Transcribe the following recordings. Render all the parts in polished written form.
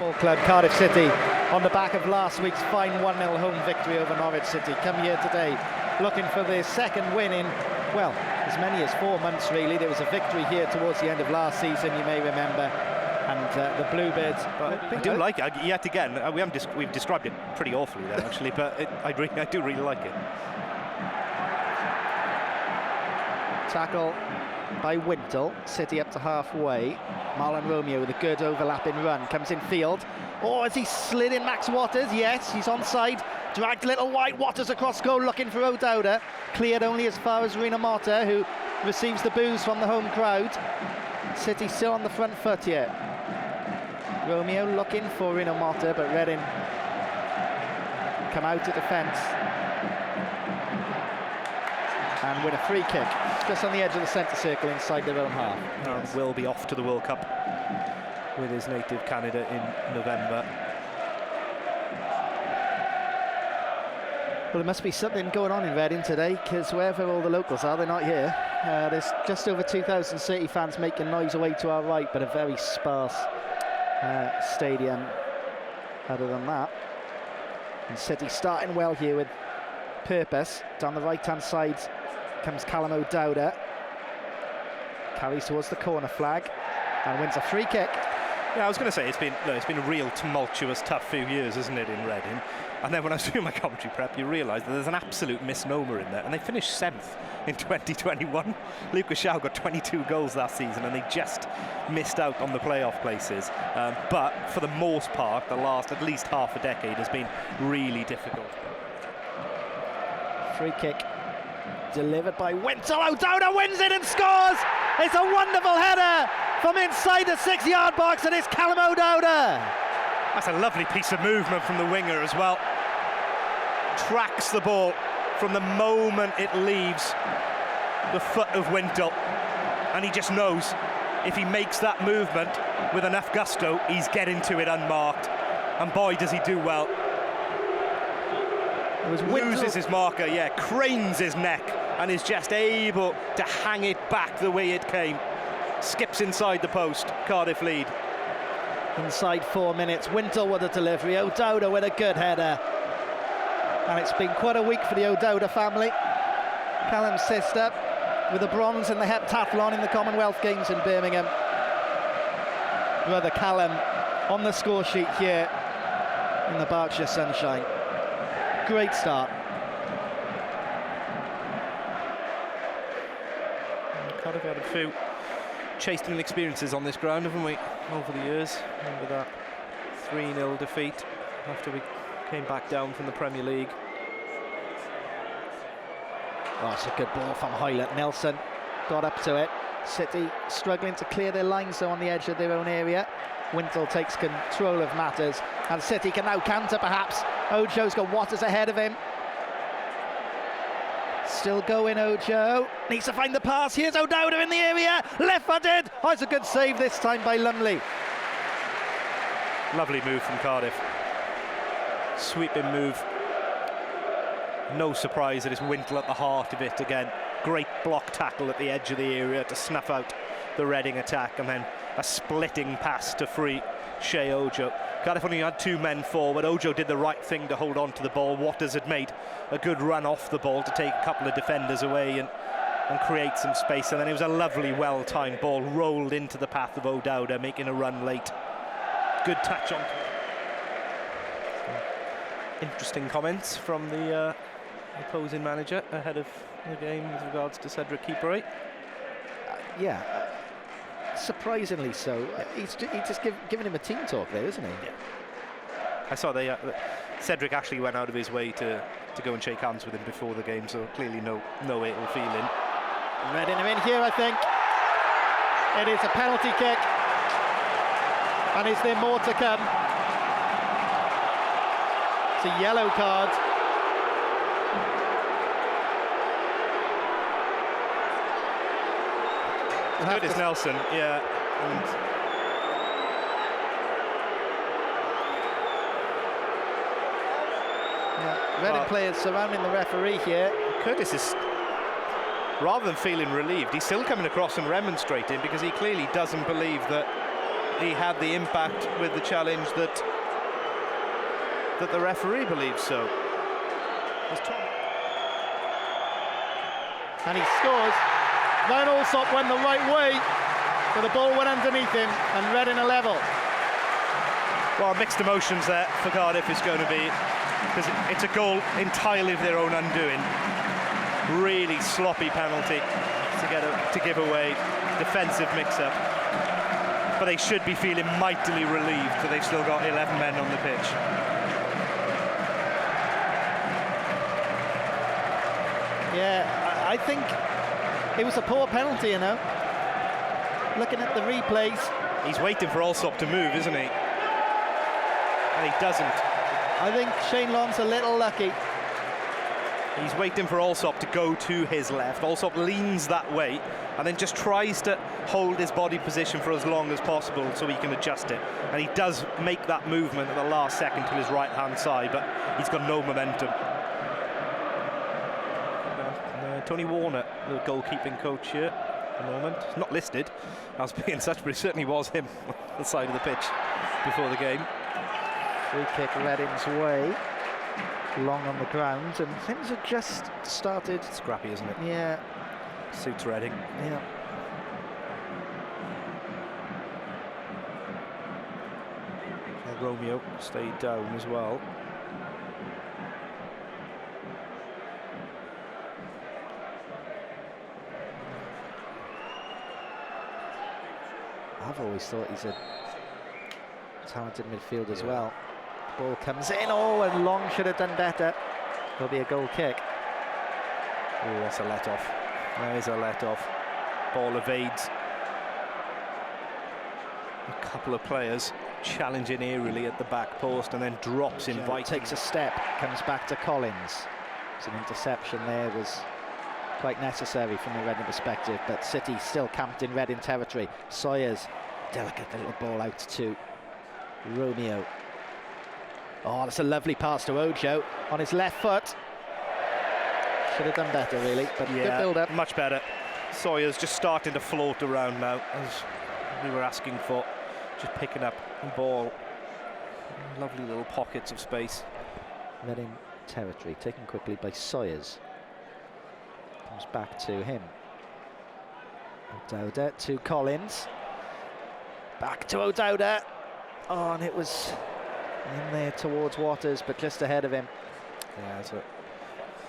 Football Club, Cardiff City, on the back of last week's fine 1-0 home victory over Norwich City, come here today looking for their second win in, well, as many as 4 months really. There was a victory here towards the end of last season, you may remember, and the Bluebirds. I do like it, yet again, we've described it pretty awfully there actually, but I do really like it. Tackle by Wintle, City up to halfway. Marlon Romeo with a good overlapping run, comes in field. Oh, has he slid in Max Waters? Yes, he's onside. Dragged little white Waters across goal looking for O'Dowda. Cleared only as far as Rinomhota, who receives the boos from the home crowd. City still on the front foot here. Romeo looking for Rinomhota, but Reading come out to defence. And with a free kick, just on the edge of the centre circle inside their own half. Yes. Will be off to the World Cup with his native Canada in November. Well, there must be something going on in Reading today, because wherever all the locals are, they're not here. There's just over 2,000 City fans making noise away to our right, but a very sparse stadium other than that. And City starting well here with purpose. Down the right-hand side comes Callum O'Dowda, carries towards the corner flag and wins a free kick. Yeah, I was going to say it's been a real tumultuous, tough few years, isn't it, in Reading? And then when I was doing my commentary prep, you realise that there's an absolute misnomer in there, and they finished 7th in 2021. Lucas Shaw got 22 goals last season, and they just missed out on the playoff places. But for the most part, the last at least half a decade has been really difficult. Free kick delivered by Wintle. O'Dowda wins it and scores! It's a wonderful header from inside the 6-yard box, and it's Callum O'Dowda. That's a lovely piece of movement from the winger as well. Tracks the ball from the moment it leaves the foot of Wintle, and he just knows if he makes that movement with enough gusto, he's getting to it unmarked, and boy does he do well. Loses his marker, yeah, cranes his neck and is just able to hang it back the way it came. Skips inside the post, Cardiff lead. Inside 4 minutes, Wintle with a delivery, O'Dowda with a good header. And it's been quite a week for the O'Dowda family. Callum's sister with a bronze in the heptathlon in the Commonwealth Games in Birmingham. Brother Callum on the score sheet here in the Berkshire sunshine. Great start. Cardiff had a few chastening experiences on this ground, haven't we, over the years? Remember that 3-0 defeat after we came back down from the Premier League. Oh, it's a good ball from Hoilett. Nelson got up to it. City struggling to clear their lines though on the edge of their own area. Wintle takes control of matters, and City can now counter perhaps. Ojo's got Waters ahead of him. Still going, Ojo. Needs to find the pass. Here's O'Dowda in the area. Left-footed. Oh, it's a good save this time by Lumley. Lovely move from Cardiff. Sweeping move. No surprise that it's Wintle at the heart of it again. Great block tackle at the edge of the area to snuff out the Reading attack, and then a splitting pass to free Shea Ojo. Cardiff only had 2 men forward. Ojo did the right thing to hold on to the ball. Waters had made a good run off the ball to take a couple of defenders away and create some space, and then it was a lovely, well-timed ball rolled into the path of O'Dowda, making a run late. Good touch on. Interesting comments from the opposing manager ahead of the game with regards to Cedric Kipré. Surprisingly so. He's just giving him a team talk there, isn't he? Yeah. I saw Cedric actually went out of his way to go and shake hands with him before the game, so clearly no ill feeling. Reading him in here, I think. It is a penalty kick. And is there more to come? It's a yellow card. Good as Nelson, yeah. Reading players surrounding the referee here. Curtis is, rather than feeling relieved, he's still coming across and remonstrating, because he clearly doesn't believe that he had the impact with the challenge that the referee believes so. And he scores. Van Allsop went the right way, but the ball went underneath him and Reading are level. Well, mixed emotions there for Cardiff is going to be, because it's a goal entirely of their own undoing. Really sloppy penalty to give away, defensive mix-up. But they should be feeling mightily relieved that they've still got 11 men on the pitch. Yeah, I think it was a poor penalty, you know. Looking at the replays. He's waiting for Allsop to move, isn't he? And he doesn't. I think Shane Long's a little lucky. He's waiting for Allsop to go to his left. Allsop leans that way and then just tries to hold his body position for as long as possible so he can adjust it. And he does make that movement at the last second to his right-hand side, but he's got no momentum. Tony Warner, the goalkeeping coach here at the moment. He's not listed as being such, but it certainly was him on the side of the pitch before the game. Free kick Reading's way. Long on the ground, and things have just started. Scrappy, isn't it? Yeah. Suits Reading. Yeah. And Romeo stayed down as well. I've always thought he's a talented midfielder as well. Ball comes in, oh, and Long should have done better. There'll be a goal kick. Oh, that's a let-off. There's a let-off. Ball evades a couple of players, challenging eerily at the back post, and then drops inviting. Takes a step, comes back to Collins. It's an interception there, was quite necessary from a Reading perspective, but City still camped in Reading territory. Sawyers, delicate little ball out to Romeo. Oh, that's a lovely pass to Ojo on his left foot. Should have done better, really, but yeah, good build-up. Much better. Sawyer's just starting to float around now, as we were asking for. Just picking up the ball. Lovely little pockets of space. Reading territory, taken quickly by Sawyers. Comes back to him. O'Dowda to Collins. Back to O'Dowda. Oh, and it was in there towards Waters, but just ahead of him. Yeah, it's a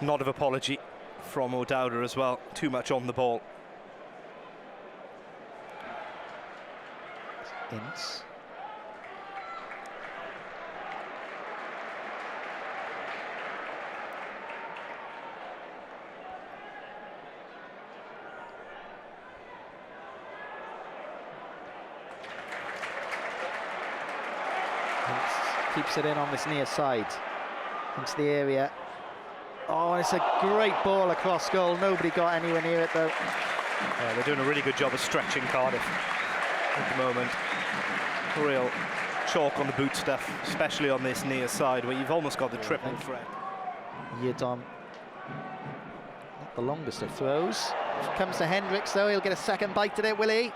nod of apology from O'Dowda as well. Too much on the ball. Ince. Keeps it in on this near side into the area. Oh, it's a great ball across goal. Nobody got anywhere near it though. Yeah, they're doing a really good job of stretching Cardiff at the moment. Real chalk on the boot stuff, especially on this near side where you've almost got the triple threat. Yiadom, not the longest of throws. Comes to Hendrick though, he'll get a second bite at it, will he?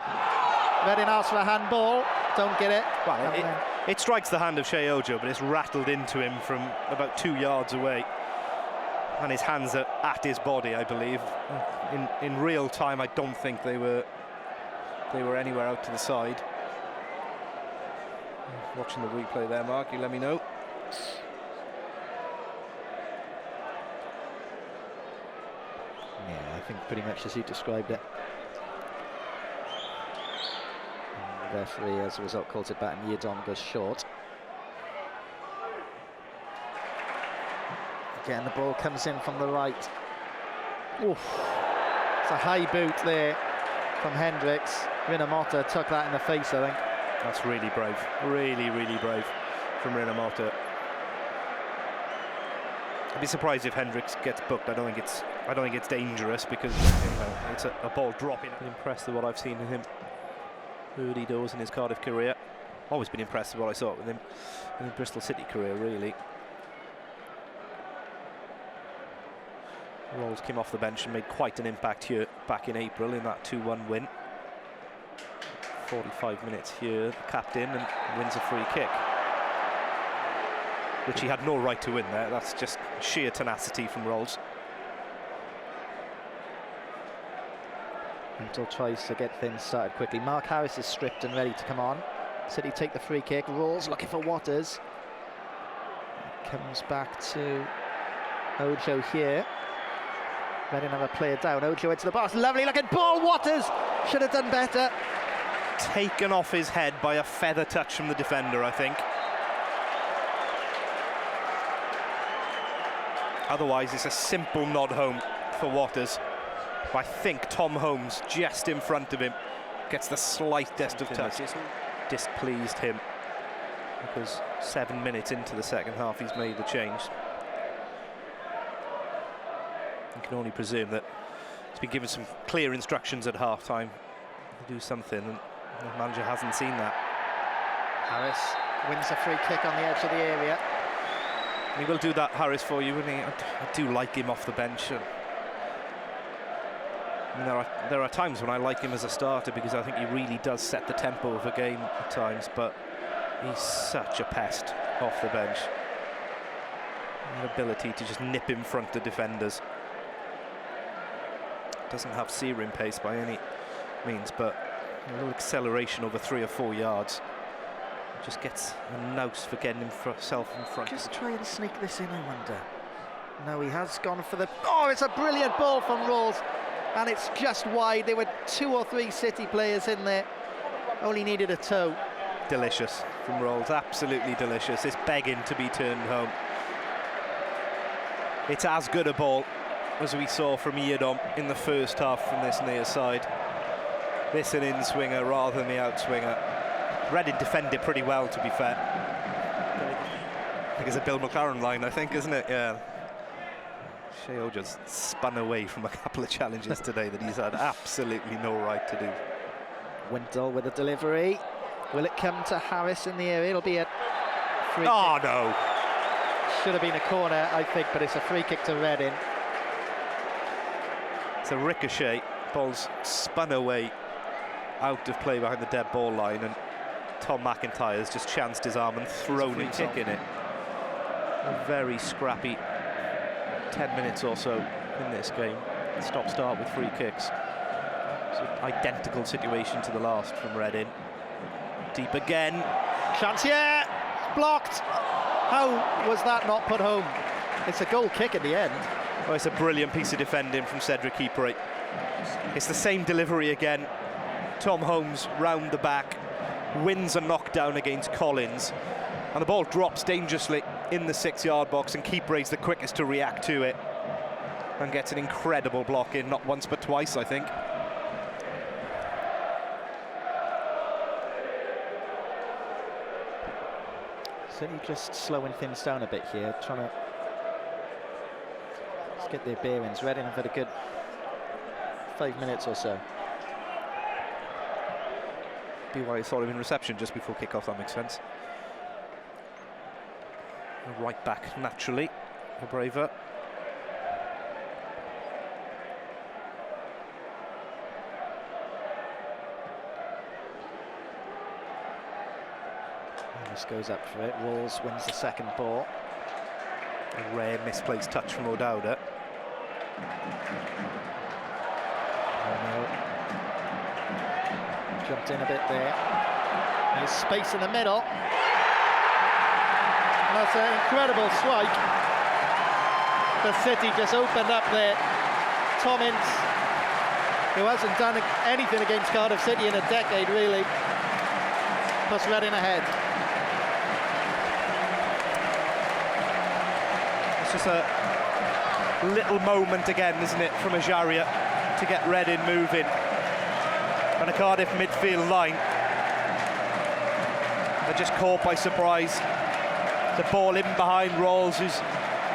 Reading asks for a handball, don't get it. Well, it strikes the hand of Shea Ojo, but it's rattled into him from about 2 yards away. And his hands are at his body, I believe. In real time, I don't think they were anywhere out to the side. Watching the replay there, Mark, you let me know. Yeah, I think pretty much as you described it. And the referee, as a result, calls it back, and Yiadom goes short. Again, the ball comes in from the right. Oof. It's a high boot there from Hendricks. Rinomhota took that in the face, I think. That's really brave. Really, really brave from Rinomhota. I'd be surprised if Hendricks gets booked. I don't think it's dangerous because it's a ball dropping. I'm impressed with what I've seen of him early doors in his Cardiff career. Always been impressed with what I saw with him in his Bristol City career, really. Ralls came off the bench and made quite an impact here back in April in that 2-1 win. 45 minutes here, the captain, and wins a free kick, which he had no right to win there. That's just sheer tenacity from Ralls. Wintle tries to get things started quickly. Mark Harris is stripped and ready to come on. City take the free kick. Ralls looking for Waters. Comes back to Ojo here. Reading have a player down. Ojo into the box. Lovely looking ball. Waters should have done better. Taken off his head by a feather touch from the defender, I think. Otherwise, it's a simple nod home for Waters. I think Tom Holmes, just in front of him, gets the slightest of touch. Displeased him, because 7 minutes into the second half, he's made the change. You can only presume that he's been given some clear instructions at half-time to do something, and the manager hasn't seen that. Harris wins a free kick on the edge of the area. He will do that, Harris, for you, wouldn't he? I do like him off the bench. I mean, there are times when I like him as a starter, because I think he really does set the tempo of a game at times, but he's such a pest off the bench. An ability to just nip in front of defenders. Doesn't have searing pace by any means, but a little acceleration over 3 or 4 yards. Just gets a nose for getting himself in front. Just try and sneak this in, I wonder. No, he has gone for the... Oh, it's a brilliant ball from Ralls, and it's just wide. There were 2 or 3 City players in there. Only needed a toe. Delicious from Ralls, absolutely delicious. It's begging to be turned home. It's as good a ball as we saw from Yiadom in the first half from this near side. This an in-swinger rather than the out-swinger. Reading defended pretty well, to be fair. I think it's a Bill McLaren line, I think, isn't it? Yeah. Sheo just spun away from a couple of challenges today that he's had absolutely no right to do. Wintle with a delivery. Will it come to Harris in the area? It'll be a free kick. Oh, no. Should have been a corner, I think, but it's a free kick to Reading. It's a ricochet. Ball's spun away out of play behind the dead ball line, and Tom McIntyre has just chanced his arm and thrown a kick in it. A very scrappy 10 minutes or so in this game. Stop-start with free kicks. It's an identical situation to the last from Reading. Deep again. Chance here. Blocked. How was that not put home? It's a goal kick at the end. Oh, it's a brilliant piece of defending from Cedric Kipré. It's the same delivery again. Tom Holmes round the back, wins a knockdown against Collins, and the ball drops dangerously in the 6-yard box, and Kipré's the quickest to react to it and gets an incredible block in, not once but twice, I think. Certainly just slowing things down a bit here, trying to just get their bearings. Reading have had a good 5 minutes or so. Be why it's sort of in reception just before kick-off, that makes sense. Right back naturally, Abrefa. This goes up for it. Ralls wins the second ball. A rare misplaced touch from O'Dowda. Romeo jumped in a bit there. There's space in the middle. That's an incredible strike. The City just opened up there. Tom Ince, who hasn't done anything against Cardiff City in a decade, really, puts Reading ahead. It's just a little moment again, isn't it, from Ejaria to get Reading moving. And a Cardiff midfield line, they're just caught by surprise. The ball in behind Ralls, who's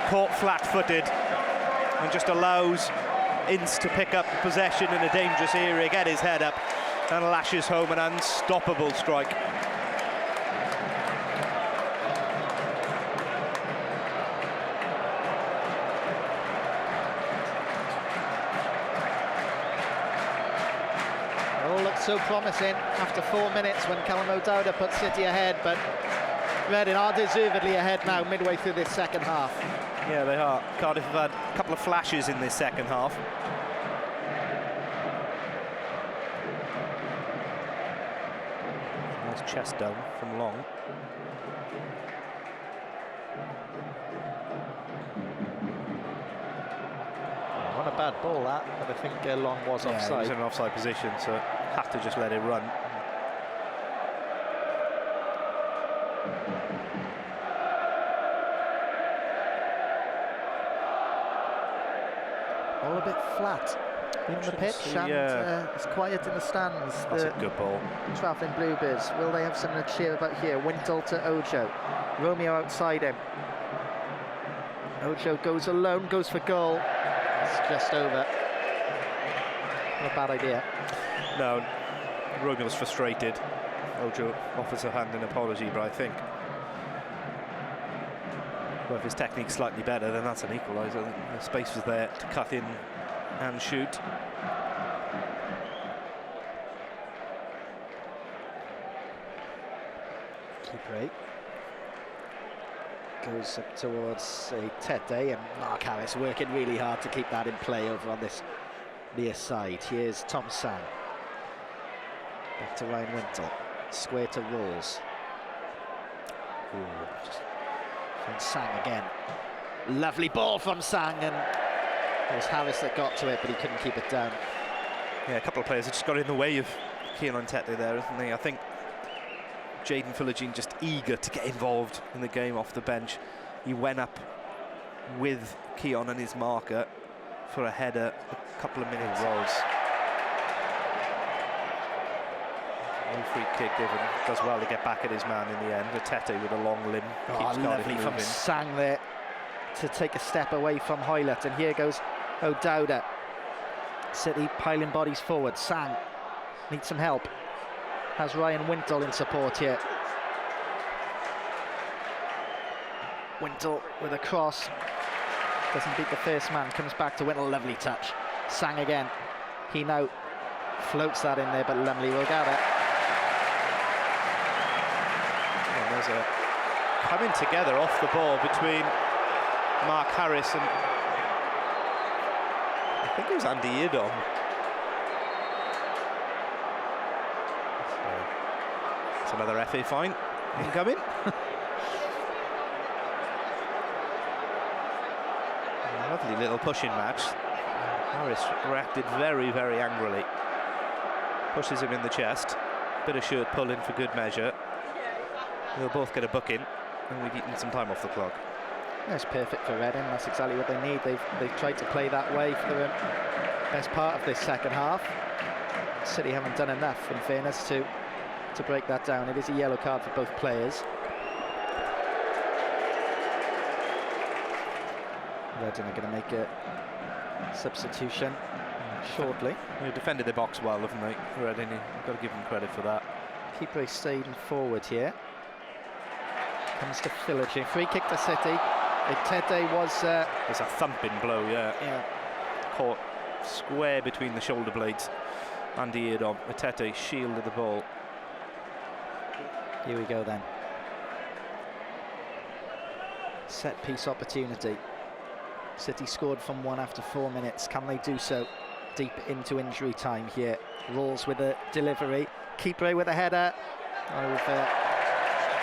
caught flat-footed and just allows Ince to pick up possession in a dangerous area, get his head up and lashes home an unstoppable strike. so promising after 4 minutes when Callum O'Dowda put City ahead, but Reading are deservedly ahead now midway through this second half. Yeah, they are. Cardiff have had a couple of flashes in this second half. Nice chest down from Long. Not a bad ball that, but I think Long was offside. He was in an offside position, so had to just let it run. All a bit flat in the pitch, and it's quiet in the stands. That's a good ball. Travelling Bluebirds, will they have something to cheer about here? Wintle to Ojo, Romeo outside him. Ojo goes alone, goes for goal. It's just over. Not a bad idea. No, Romeo's frustrated. Ojo offers a hand in apology, but I think well, if his technique's slightly better, then that's an equaliser. The space was there to cut in and shoot. Kipré goes up towards Etete, and Mark Harris working really hard to keep that in play over on this near side. Here's Tom Sang. Back to Ryan Wintle. Square to Ralls. From Sang again. Lovely ball from Sang, and it was Harris that got to it, but he couldn't keep it down. Yeah, a couple of players have just got in the way of Keelan Etete there, isn't they? I think Jaden Philogene just eager to get involved in the game off the bench. He went up with Keon and his marker for a header a couple of minutes. Rolls. No free kick given. Does well to get back at his man in the end. Etete with a long limb. Keeps Lovely from Sang there to take a step away from Hoilett, and here goes O'Dowda. City piling bodies forward. Sang needs some help. Has Ryan Wintle in support here. Wintle with a cross. Doesn't beat the first man. Comes back to Wintle. Lovely touch. Sang again. He now floats that in there, but Lumley will get it. And there's a coming together off the ball between Mark Harris and I think it was Andy Yiadom. It's another FA fine incoming. Lovely little pushing match. Harris reacted very, very angrily. Pushes him in the chest. Bit of shirt pulling for good measure. They'll both get a booking, and we've eaten some time off the clock. That's perfect for Reading. That's exactly what they need. They've tried to play that way for the best part of this second half. City haven't done enough, in fairness, to break that down. It is a yellow card for both players. Reading are going to make a substitution shortly. They defended the box well, haven't they? Reading, you've got to give them credit for that. Kipré stayed forward here. Comes to Philogene. Free kick to City. Etete was... It's a thumping blow, yeah. Caught square between the shoulder blades. Andy Yiadom. Etete shielded the ball. Here we go then. Set piece opportunity. City scored from one after 4 minutes. Can they do so deep into injury time here? Ralls with a delivery. Kipré with a header. Over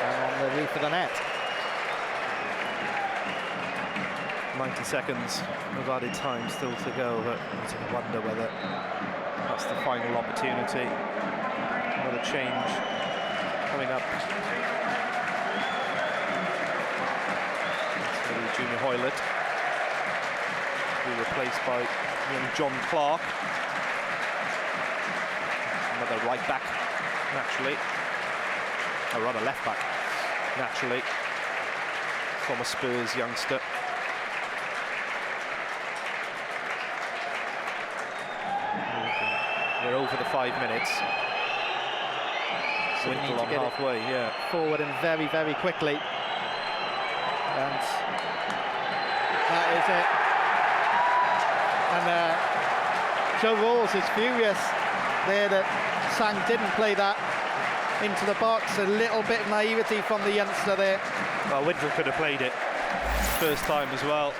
and on the roof of the net. 90 seconds of added time still to go, but I wonder whether that's the final opportunity. Another change coming up. It's going to be Junior Hoilett, be replaced by young John Clarke. Another right back, naturally. Or rather left back, naturally. Former Spurs youngster. We're over the 5 minutes. So Wintle on halfway, yeah. Forward and very, very quickly. And that is it. And Joe Ralls is furious. there that Sang didn't play that into the box. A little bit of naivety from the youngster there. Well, Wintle could have played it first time as well.